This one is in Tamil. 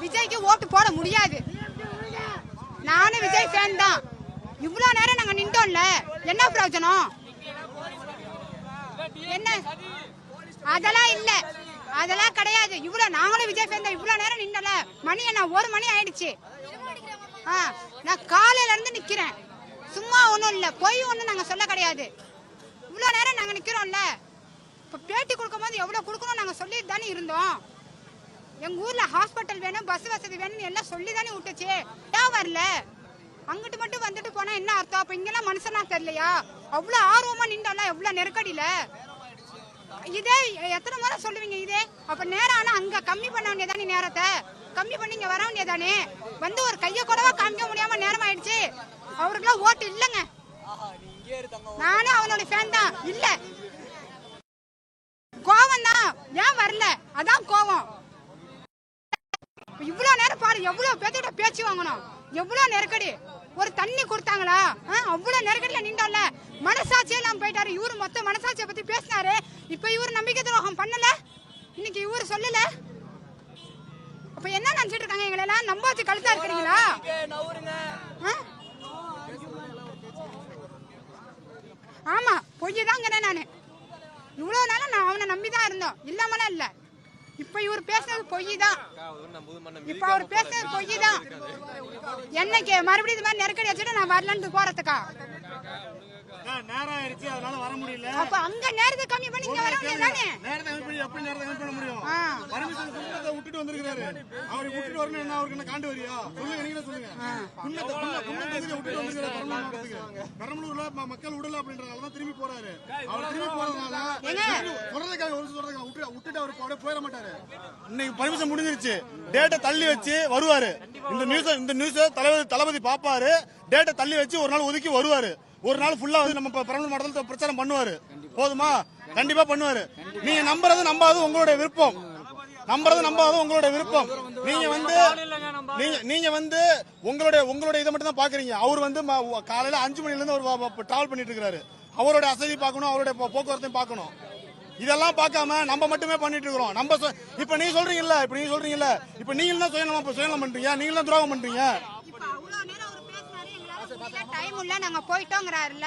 விஜய்க்கு ஓட்டு போட முடியாது. நானும் விஜய் ஃபேன் தான். இவ்வளவு நேரம் நாங்க நின்றோம்ல, என்ன பிரயோஜனம்? என்ன அதெல்லாம் இல்ல, அதெல்லாம் கிடையாது. இவ்வளவு நாங்களும் விஜய் ஃபேன் தான். இவ்வளவு நேரம் நின்றல, மணி என்ன 1 மணி ஆயிடுச்சு. நான் காலையில இருந்து நிக்கிறேன். சும்மா ஒண்ணும் இல்ல, பொய் ஒண்ணும் நாங்க சொல்ல கிடையாது. இவ்வளவு நேரம் நாங்க நிக்கிறோம்ல, இப்ப பேட்டி கொடுக்கும் போது எவ்வளவு கொடுக்கணும் நாங்க சொல்லிட்டு தானே இருந்தோம். எங்க ஊர்ல ஹாஸ்பிட்டல் வேணும், பஸ் வசதி வேணும்னு எல்லாம் சொல்லி தானே விட்டுச்சு. ஏன் வரல? அங்கிட்டு மட்டும் வந்துட்டு போனா என்ன அர்த்தம்? அப்ப இங்கெல்லாம் மனுஷனா தெரியலையா? அவ்வளவு ஆர்வமா நின்றோம்ல, எவ்வளவு நெருக்கடியில. இதே எத்தனை முறை சொல்லுவீங்க இதே? அப்ப நேரம் ஆனா அங்க கம்மி பண்ண வேண்டியதானே, நேரத்தை கம்மி பண்ணி இங்க வர வேண்டியதானே. வந்து ஒரு கைய கூடவா காமிக்க முடியாம நேரம் ஆயிடுச்சு. அவருக்குலாம் ஓட்டு இல்லங்க. நானும் அவனோட ஃபேன் தான். இல்ல கோவம் தான். ஏன் வரல? அதான் கோவம். இவ்வளவு நேரம் பாரு, எவ்வளவு பேர்த்திட்ட பேச்சு வாங்கணும், எவ்வளவு நெருக்கடி. ஒரு தண்ணி கொடுத்தாங்களா? அவ்வளவு நெருக்கடியில நின்றோம்ல. மனசாட்சியே இல்லாம போயிட்டாரு. இவரு மொத்த மனசாட்சியை பத்தி பேசினாரு. இப்ப இவரு நம்பிக்கை துரோகம் பண்ணல, இன்னைக்கு இவரு சொல்லல. அப்ப என்ன நினைச்சிட்டு இருக்காங்க? எங்களை எல்லாம் நம்ப வச்சு கழுத்தா இருக்கிறீங்களா? ஆமா, பொய் தாங்கிறேன் நானு. இவ்வளவு நாளும் நான் அவனை நம்பிதான் இருந்தோம், இல்லாமலாம் இல்ல. இப்ப இவர் பேசுறது பொய் தான். இப்ப அவர் பேசுறது பொய் தான். என்னைக்கு மறுபடியும் இது மாதிரி நெருக்கடி வச்சுட்டு நான் வரலன்னு போறதுக்கா? நேரம் ஆயிடுச்சு, அதனால வர முடியல. அப்ப அங்க நேரத்தை கம்மி பண்ணி இங்க வர வேண்டியதானே. நேரத்தை கம்மி பண்ணி எப்படி நேரத்தை கம்மி பண்ண முடியும்? பர்மிஷன் குன்னத்தை விட்டுட்டு வந்திருக்காரு. அவரை விட்டுட்டு வரணும், என்ன அவருக்கு என்ன காண்டு வரியா? சொல்லுங்க, நீங்களே சொல்லுங்க. குன்னத்தை விட்டுட்டு வந்திருக்காரு. பெரம்பலூர்ல மக்கள் விடல அப்படின்றதால தான் திரும்பி போறாரு. அவர் திரும்பி போறதுனால சொல்றதுக்காக ஒரு சொல்றதுக்காக விட்டுட்டு அவர் போயிட மாட்டாரு. இன்னைக்கு பர்மிஷன் முடிஞ்சிருச்சு, டேட்டை தள்ளி வச்சு வருவாரு. இந்த நியூஸ் தளபதி பாப்பாரு. டேட்டை தள்ளி வச்சு ஒரு நாள் ஒதுக்கி வருவாரு. ஒரு நாள் ஃபுல்லா வந்து நம்ம பெரம்பலூர் மாவட்டத்தில் பிரச்சாரம் பண்ணுவாரு. போதுமா? கண்டிப்பா பண்ணுவாரு. நீங்க நம்புறது நம்பாது உங்களுடைய விருப்பம். நம்புறது நம்பாது உங்களுடைய விருப்பம். நீங்க வந்து உங்களுடைய இதை மட்டும் தான் பாக்குறீங்க. அவர் வந்து காலையில 5 மணில இருந்து அவர் டிராவல் பண்ணிட்டு இருக்காரு. அவரோட அசதி பார்க்கணும், அவருடைய போக்குவரத்தையும் பார்க்கணும். இதெல்லாம் பார்க்காம நம்ம மட்டுமே பண்ணிட்டு இருக்கிறோம். இப்ப நீங்க சொல்றீங்கல்ல, இப்ப நீங்க தான் சுயநலம் பண்றீங்க, நீங்க தான் துரோகம் பண்றீங்க. டைம் இல்ல, நாங்க போயிட்டோங்கிறாருல.